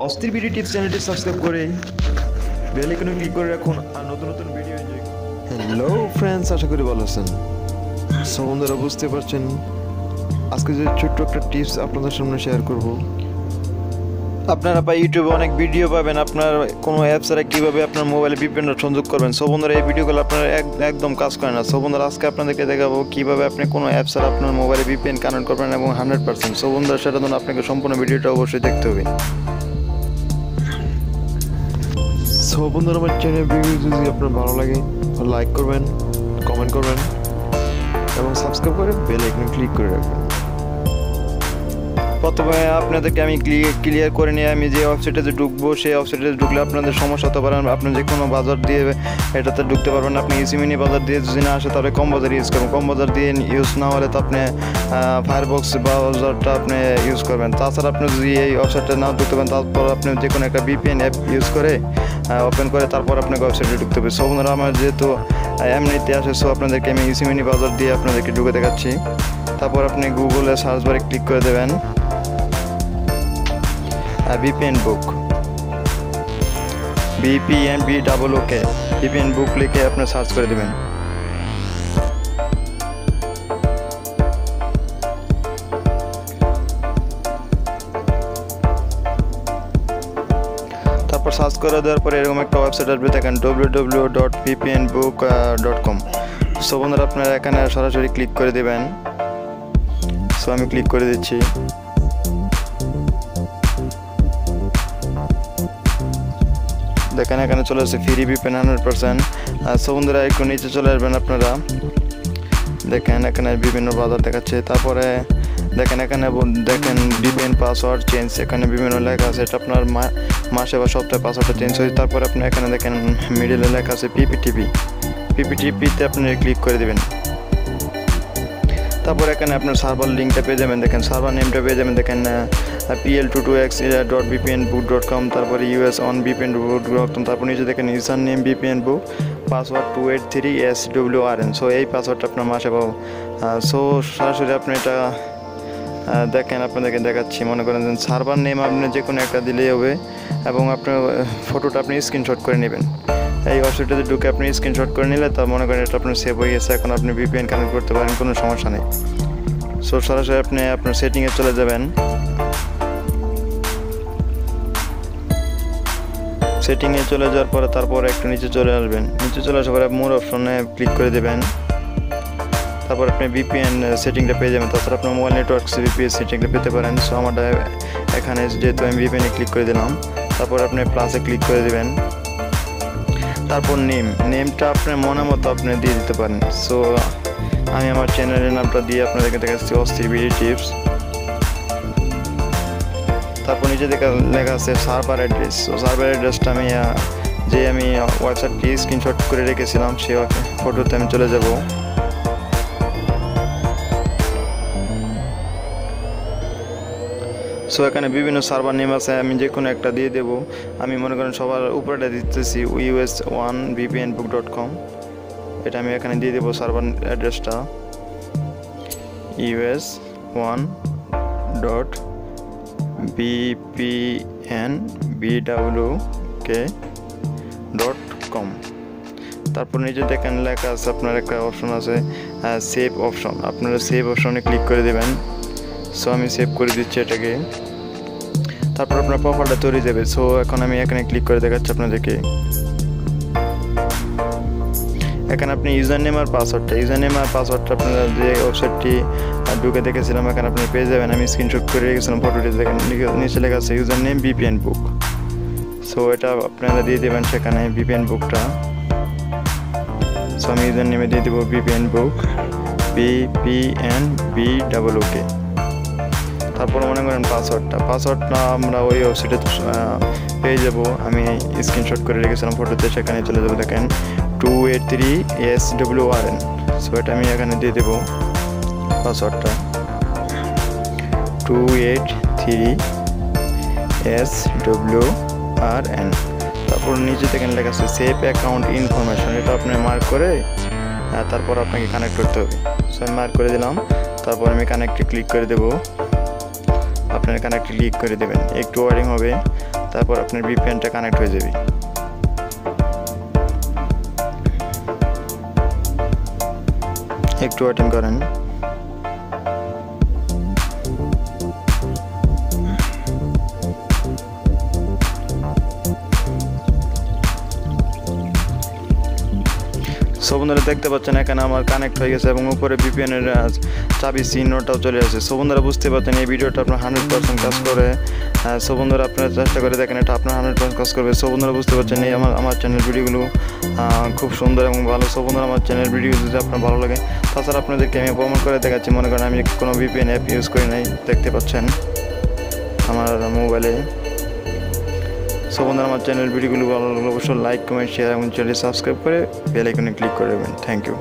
অস্থির video tips চ্যানেলটি subscribe করে বেল আইকনে ক্লিক করে রাখুন আর নতুন নতুন ভিডিও এনজয় করুন। হ্যালো ফ্রেন্ডস, আশা করি ভালো আছেন। সো বন্ধুরা, বুঝতে পারছেন আজকে যে ছোট্ট একটা টিপস আপনাদের সামনে শেয়ার করব। আপনারা ইউটিউবে অনেক ভিডিও পাবেন, আপনার কোনো অ্যাপস ছাড়া কীভাবে আপনার মোবাইলে ভিপিএন সংযোগ করবেন। সো বন্ধুরা, এই ভিডিওগুলো আপনারা একদম কাজ করে না। সো বন্ধুরা, আজকে আপনাদেরকে দেখাবো কীভাবে আপনি কোনো অ্যাপস ছাড়া আপনার মোবাইলে ভিপিএন কানেক্ট করবেন এবং 100%। সো বন্ধুরা, সেটার জন্য আপনাকে সম্পূর্ণ ভিডিওটা অবশ্যই দেখতে হবে। সো বন্ধুরা, আমার চ্যানেল ভিডিও যদি আপনার ভালো লাগে লাইক করবেন, কমেন্ট করবেন এবং সাবস্ক্রাইব করে বেল আইকনে ক্লিক করে রাখবেন। প্রথমে আপনাদেরকে আমি ক্লিয়ার করে নিয়ে আমি যে ওয়েবসাইটে ঢুকবো, সেই ওয়েবসাইটে ঢুকলে আপনাদের সমস্যা হতে পারে। আপনি যে কোনো বাজার দিয়ে এটাতে ঢুকতে পারবেন। আপনি ইসি মিনি বাজার দিয়ে যদি না আসে তাহলে কম বাজার ইউজ করবেন। কম বাজার দিয়ে ইউজ না হলে তো আপনি ফায়ারবক্স ব্রাউজারটা আপনি ইউজ করবেন। তাছাড়া আপনি যদি এই ওয়েবসাইটে না ঢুকতে পারেন, তারপর আপনি যে কোনো একটা ভিপিএন অ্যাপ ইউজ করে ওপেন করে তারপর আপনাকে ওয়েবসাইটে ঢুকতে হবে। সো বন্ধুরা, আমার যেহেতু এমনিতে আসে, সো আপনাদেরকে আমি ইসি মিনি বাজার দিয়ে আপনাদেরকে ঢুকে দেখাচ্ছি। তারপর আপনি গুগলে সার্চ বারে ক্লিক করে দেবেন VPN বুক, VPN VPN বুক লিখে আপনি সার্চ করে দেবেন। তারপর সার্চ করে দেওয়ার পরে এরকম একটা ওয়েবসাইট আসবে, দেখেন www.vpnbook.com। সো বন্ধুরা, আপনারা এখানে সরাসরি ক্লিক করে দেবেন। সো আমি ক্লিক করে দিচ্ছি। দেখেন এখানে চলে আসছে ফ্রি ভিপিএন 100%। সো বন্ধুরা, একটু নিচে চলে আসবেন আপনারা। দেখেন এখানে বিভিন্ন বাজার দেখাচ্ছে। তারপরে দেখেন এখানে দেখেন ভিপিএন পাসওয়ার্ড চেঞ্জ, এখানে বিভিন্ন লেখা আছে। এটা আপনার মাসে বা সপ্তাহে পাসওয়ার্ডটা চেঞ্জ হয়েছে। তারপরে আপনি এখানে দেখেন মিডিলে লেখা আছে পিপিটিপিতে আপনি ক্লিক করে দেবেন। তারপর এখানে আপনার সার্ভার লিঙ্কটা পেয়ে যাবেন। দেখেন সার্ভার নেমটা পেয়ে যাবেন। দেখেন pl22x.vpnbook.com, তারপরে US on vpnbook.com। তারপর নিচে দেখেন ইউজার নেম ভিপিএন বুক, পাসওয়ার্ড 283SWRN। সো এই পাসওয়ার্ডটা আপনার মাসে পাবো। সো সরাসরি আপনি এটা দেখেন, আপনাদেরকে দেখাচ্ছি। মনে করেন সার্ভার নেম আপনি যে কোনো একটা দিলেই হবে এবং আপনার ফটোটা আপনি স্ক্রিনশট করে নেবেন। এই ওয়েবসাইটে ঢুকে আপনি স্ক্রিনশট করে নিলে তা মনে করেন এটা আপনার সেভ হয়ে গেছে। এখন আপনি ভিপিএন কানেক্ট করতে পারেন, কোনো সমস্যা নেই। সো সরাসরি আপনি আপনার সেটিংয়ে চলে যাবেন। সেটিংয়ে চলে যাওয়ার পরে তারপর একটু নিচে চলে আসবেন। নিচে চলে আসার পরে মোর অপশনে ক্লিক করে দেবেন। তারপর আপনি ভিপিএন সেটিংটা পেয়ে যাবেন। তাছাড়া আপনার মোবাইল নেটওয়ার্ক ভিপিএন সেটিংটা পেতে পারেন। সো আমাদের এখানে যেহেতু আমি ভিপিএনে ক্লিক করে দিলাম, তারপর আপনি প্লাসে ক্লিক করে দেবেন। তারপর নেমটা আপনার মনের মতো আপনি দিয়ে দিতে পারেন। সো আমি আমার চ্যানেলের নামটা দিয়ে আপনাদেরকে দেখাচ্ছি, অস্থির ভিডিও টিপস। তারপর নিচে লেখা আছে সার্ভার অ্যাড্রেস। সো সার্ভার অ্যাড্রেসটা আমি ওয়েবসাইটটি স্ক্রিনশট করে রেখেছিলাম, সেই ফটোতে আমি চলে যাব। সো এখানে বিভিন্ন সার্ভার নেম আছে, আমি যে কোনো একটা দিয়ে দেবো। আমি মনে করেন সবার উপরেটা দিতেছি US1vpnbook.com। এটা আমি এখানে দিয়ে দেবো সার্ভার অ্যাড্রেসটা US1.vpnbook.com। তারপর নিচে দেখেন লেখা আছে, আপনার একটা অপশন আছে সেভ অপশন, আপনারা সেভ অপশনে ক্লিক করে দেবেন। সো আমি সেভ করে দিচ্ছি এটাকে। তারপর আপনার প্রোফাইলটা তৈরি যাবে। সো এখন আমি এখানে ক্লিক করে দেখাচ্ছি আপনাদেরকে। এখানে আপনি ইউজার নেম আর পাসওয়ার্ডটা আপনারা যে ওয়েবসাইটটি ঢুকে দেখেছিলাম এখানে আপনি পেয়ে যাবেন। আমি স্ক্রিনশট করে রেখেছিলাম ফটোটি। দেখেন নিচে লেখা আছে ইউজার নেম ভিপিএন বুক। সো এটা আপনারা দিয়ে দেবেন সেখানে ভিপিএন বুকটা। সো আমি ইউজার নেমে দিয়ে দেবো ভিপিএন বুক, VPNBOOK। তারপর মনে করেন পাসওয়ার্ডটা আমরা ওই ওয়েবসাইটে পেয়ে যাব। আমি স্ক্রিনশট করে রেখেছিলাম ফটোতে, সেখানে চলে যাবো। দেখেন 283SWRN। সো এটা আমি এখানে দিয়ে দেবো পাসওয়ার্ডটা 283SWRN। তারপর নিচে দেখেন লেখা আছে সেভ অ্যাকাউন্ট ইনফরমেশন। এটা আপনি মার্ক করে তারপর আপনাকে কানেক্ট করতে হবে। সো আমি মার্ক করে দিলাম। তারপর আমি কানেক্টে ক্লিক করে দেবো। আপনার কানেক্টে ক্লিক করে দেবেন, একটু ওয়ারিং হবে। তারপর আপনার ভিপিএনটা কানেক্ট হয়ে যাবে। একটু ওয়েটিং করেন। সো বন্ধুরা দেখতে পাচ্ছেন এখানে আমার কানেক্ট হয়ে গেছে এবং উপরে VPN এর চাবি চিহ্নটাও চলে আসে। সো বন্ধুরা বুঝতে পারছেন এই ভিডিওটা আপনার 100% কাজ করে। সো বন্ধুরা আপনারা চেষ্টা করে দেখেন, এটা আপনার 100% কাজ করবে। সো বন্ধুরা বুঝতে পারছেন এই আমার চ্যানেল ভিডিওগুলো খুব সুন্দর এবং ভালো। সো বন্ধুরা আমার চ্যানেল ভিডিও যদি আপনার ভালো লাগে, তাছাড়া আপনাদেরকে আমি প্রমাণ করে দেখাচ্ছি। মনে করেন আমি কোনো VPN অ্যাপ ইউজ করি নাই, দেখতে পাচ্ছেন আমার মোবাইলে। সো বন্ধুরা আমার চ্যানেল ভিডিওগুলো ভালো লাগলে অবশ্যই লাইক, কমেন্ট, শেয়ার এবং চ্যানেল সাবস্ক্রাইব করে বেল আইকনে ক্লিক করে দেবেন। Thank you.